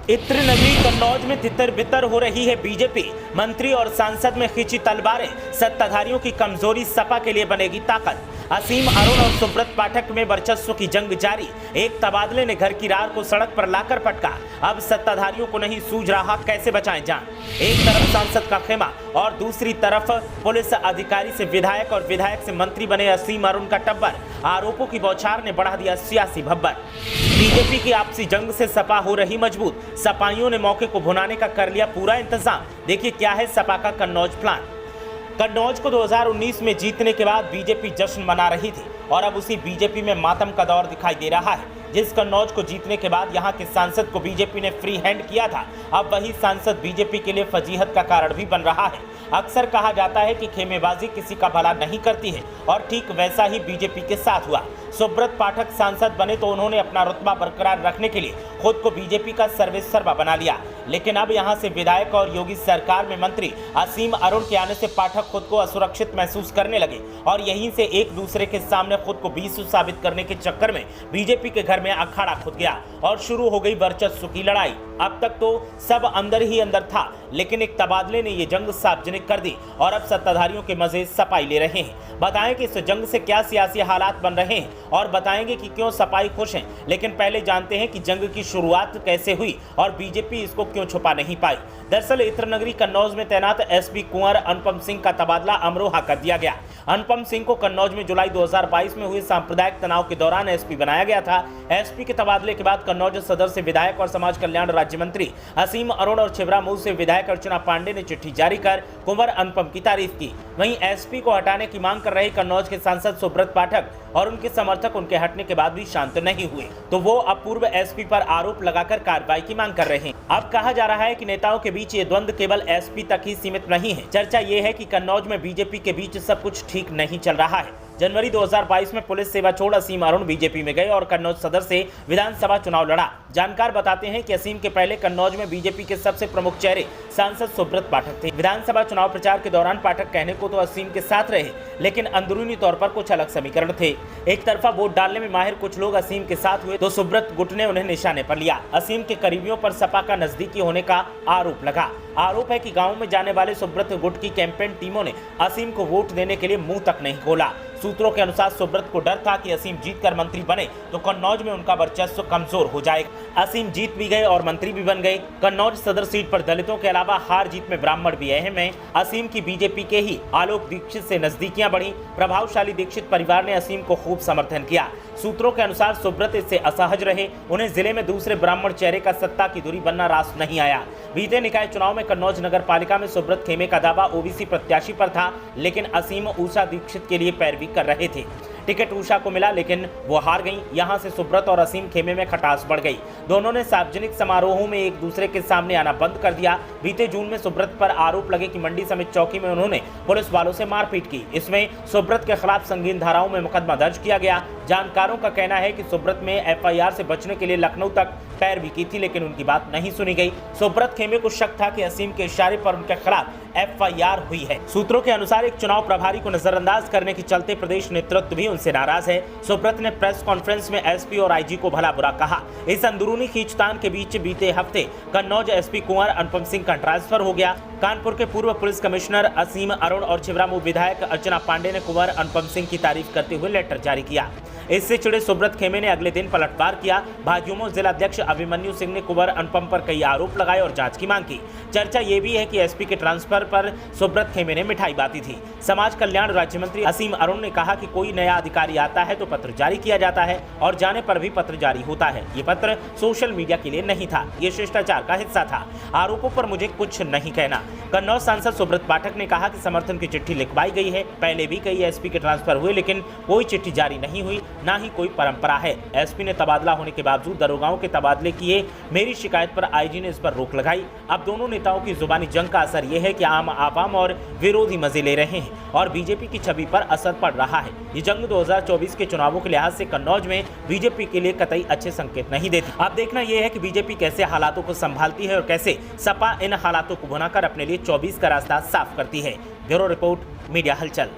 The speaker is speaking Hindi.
इत्र नगरी कन्नौज में तितर बितर हो रही है बीजेपी। मंत्री और सांसद में खींची तलवारें, सत्ताधारियों की कमजोरी सपा के लिए बनेगी ताकत। असीम अरुण और सुब्रत पाठक में वर्चस्व की जंग जारी। एक तबादले ने घर की रार को सड़क पर लाकर पटका। अब सत्ताधारियों को नहीं सूझ रहा कैसे बचाएं जान। एक तरफ सांसद का खेमा और दूसरी तरफ पुलिस अधिकारी से विधायक और विधायक से मंत्री बने असीम अरुण का टब्बर। आरोपों की बौछार ने बढ़ा दिया सियासी भब्बर। बीजेपी की आपसी जंग से सपा हो रही मजबूत। सपाइयों ने मौके को भुनाने का कर लिया पूरा इंतजाम। देखिए क्या है सपा का कन्नौज प्लान। कन्नौज को 2019 में जीतने के बाद बीजेपी जश्न मना रही थी और अब उसी बीजेपी में मातम का दौर दिखाई दे रहा है। जिस कन्नौज को जीतने के बाद यहां के सांसद को बीजेपी ने फ्री हैंड किया था, अब वही सांसद बीजेपी के लिए फजीहत का कारण भी बन रहा है। अक्सर कहा जाता है कि खेमेबाजी किसी का भला नहीं करती है और ठीक वैसा ही बीजेपी के साथ हुआ। सुब्रत पाठक सांसद बने तो उन्होंने अपना रुतबा बरकरार रखने के लिए खुद को बीजेपी का सर्वेसर्वा बना लिया, लेकिन अब यहां से विधायक और योगी सरकार में मंत्री असीम अरुण के आने से पाठक खुद को असुरक्षित महसूस करने लगे और यहीं से एक दूसरे के सामने खुद को बीसू साबित करने के चक्कर में बीजेपी के घर में अखाड़ा खुद गया और शुरू हो गई वर्चस्व की लड़ाई। अब तक तो सब अंदर ही अंदर था, लेकिन एक तबादले ने ये जंग सार्वजनिक कर दी और अब सत्ताधारियों के मजे सपाई ले रहे हैं। बताएं कि इस जंग से क्या सियासी हालात बन रहे हैं और बताएंगे कि क्यों सपाई खुश हैं। लेकिन पहले जानते हैं कि जंग की शुरुआत कैसे हुई और बीजेपी इसको क्यों छुपा नहीं पाई। दरअसल इत्र नगरी कन्नौज में तैनात एसपी कुंवर अनुपम सिंह का तबादला अमरोहा कर दिया गया। अनुपम सिंह को कन्नौज में जुलाई 2022 में हुए सांप्रदायिक तनाव के दौरान एसपी बनाया गया था। एसपी के तबादले के बाद कन्नौज सदर से विधायक और समाज कल्याण राज्य मंत्री असीम अरुण और छिबरामऊ से विधायक अर्चना पांडे ने चिट्ठी जारी कर कुंवर अनुपम की तारीफ की। वहीं एसपी को हटाने की मांग कर रहे कन्नौज के सांसद सुब्रत पाठक और उनके समर्थक उनके हटने के बाद भी शांत नहीं हुए, तो वो अब पूर्व एसपी पर आरोप लगाकर कार्रवाई की मांग कर रहे हैं। अब कहा जा रहा है कि नेताओं के बीच ये द्वंद्व केवल एसपी तक ही सीमित नहीं है। चर्चा ये है कि कन्नौज में बीजेपी के बीच सब कुछ ठीक नहीं चल रहा है। जनवरी 2022 में पुलिस सेवा छोड़ असीम अरुण बीजेपी में गए और कन्नौज सदर से विधानसभा चुनाव लड़ा। जानकार बताते हैं कि असीम के पहले कन्नौज में बीजेपी के सबसे प्रमुख चेहरे सांसद सुब्रत पाठक थे। विधानसभा चुनाव प्रचार के दौरान पाठक कहने को तो असीम के साथ रहे, लेकिन अंदरूनी तौर पर कुछ अलग समीकरण थे। एक तरफा वोट डालने में माहिर कुछ लोग असीम के साथ हुए तो सुब्रत गुट ने उन्हें निशाने पर लिया। असीम के करीबियों पर सपा का नजदीकी होने का आरोप लगा। आरोप है कि गाँव में जाने वाले सुब्रत गुट की कैंपेन टीमों ने असीम को वोट देने के लिए मुंह तक नहीं खोला। सूत्रों के अनुसार सुब्रत को डर था कि असीम जीतकर मंत्री बने तो कन्नौज में उनका वर्चस्व कमजोर हो जाएगा। असीम जीत भी गए और मंत्री भी बन गए। कन्नौज सदर सीट पर दलितों के अलावा हार जीत में ब्राह्मण भी अहम है। असीम की बीजेपी के ही आलोक दीक्षित से नजदीकियां बढ़ी। प्रभावशाली दीक्षित परिवार ने असीम को खूब समर्थन किया। सूत्रों के अनुसार सुब्रत इससे असहज रहे। उन्हें जिले में दूसरे ब्राह्मण चेहरे का सत्ता की दूरी बनना रास नहीं आया। बीते निकाय चुनाव में कन्नौज नगर पालिका में सुब्रत खेमे का दावा ओबीसी प्रत्याशी पर था, लेकिन असीम उषा दीक्षित के लिए पैरवी कर रहे थे। टिकट उषा को मिला, लेकिन वो हार गईं। यहां से सुब्रत और असीम खेमे में खटास बढ़ गई। दोनों ने सार्वजनिक समारोहों में एक दूसरे के सामने आना बंद कर दिया। बीते जून में सुब्रत पर आरोप लगे कि मंडी समिति चौकी में उन्होंने पुलिस वालों से मारपीट की। इसमें सुब्रत के खिलाफ संगीन धाराओं में मुकदमा दर्ज किया गया। जानकारों का कहना है कि सुब्रत में एफआईआर से बचने के लिए लखनऊ तक पैरवी की थी, लेकिन उनकी बात नहीं सुनी गई। सुब्रत खेमे को शक था कि असीम के इशारे पर उनके खिलाफ एफआईआर हुई है। सूत्रों के अनुसार एक चुनाव प्रभारी को नजरअंदाज करने के चलते प्रदेश नेतृत्व भी उनसे नाराज है। सुब्रत ने प्रेस कॉन्फ्रेंस में एसपी और आईजी को भला बुरा कहा। इस अंदरूनी खींचतान के बीच बीते हफ्ते कन्नौज एसपी कुंवर अनुपम सिंह का ट्रांसफर हो गया। कानपुर के पूर्व पुलिस कमिश्नर असीम अरुण और छिबरामऊ विधायक अर्चना पांडे ने कुंवर अनुपम सिंह की तारीफ करते हुए लेटर जारी किया। इससे चिड़े सुब्रत खेमे ने अगले दिन पलटवार किया। भाजयुमो जिलाध्यक्ष अभिमन्यु सिंह ने कुंवर अनुपम पर कई आरोप लगाए और जांच की मांग की। चर्चा ये भी है कि एसपी के ट्रांसफर पर सुब्रत खेमे ने मिठाई बांटी थी। समाज कल्याण राज्य मंत्री असीम अरुण ने कहा कि कोई नया अधिकारी आता है तो पत्र जारी किया जाता है और जाने पर भी पत्र जारी होता है। ये पत्र सोशल मीडिया के लिए नहीं था, ये शिष्टाचार का हिस्सा था। आरोपों पर मुझे कुछ नहीं कहना। कन्नौज सांसद सुब्रत पाठक ने कहा कि समर्थन की चिट्ठी लिखवाई गई है। पहले भी कई एसपी के ट्रांसफर हुए, लेकिन कोई चिट्ठी जारी नहीं हुई, ना ही कोई परंपरा है। एसपी ने तबादला होने के बावजूद दरोगाओं के तबादले किए। मेरी शिकायत पर आईजी ने इस पर रोक लगाई। अब दोनों नेताओं की जुबानी जंग का असर यह है कि आम आवाम और विरोधी मजे ले रहे हैं और बीजेपी की छवि पर असर पड़ रहा है। ये जंग 2024 के चुनावों के लिहाज से कन्नौज में बीजेपी के लिए कतई अच्छे संकेत नहीं देती। अब देखना यह है कि बीजेपी कैसे हालातों को संभालती है और कैसे सपा इन हालातों को भुनाकर अपने लिए 24 का रास्ता साफ करती है। ब्यूरो रिपोर्ट, मीडिया हलचल।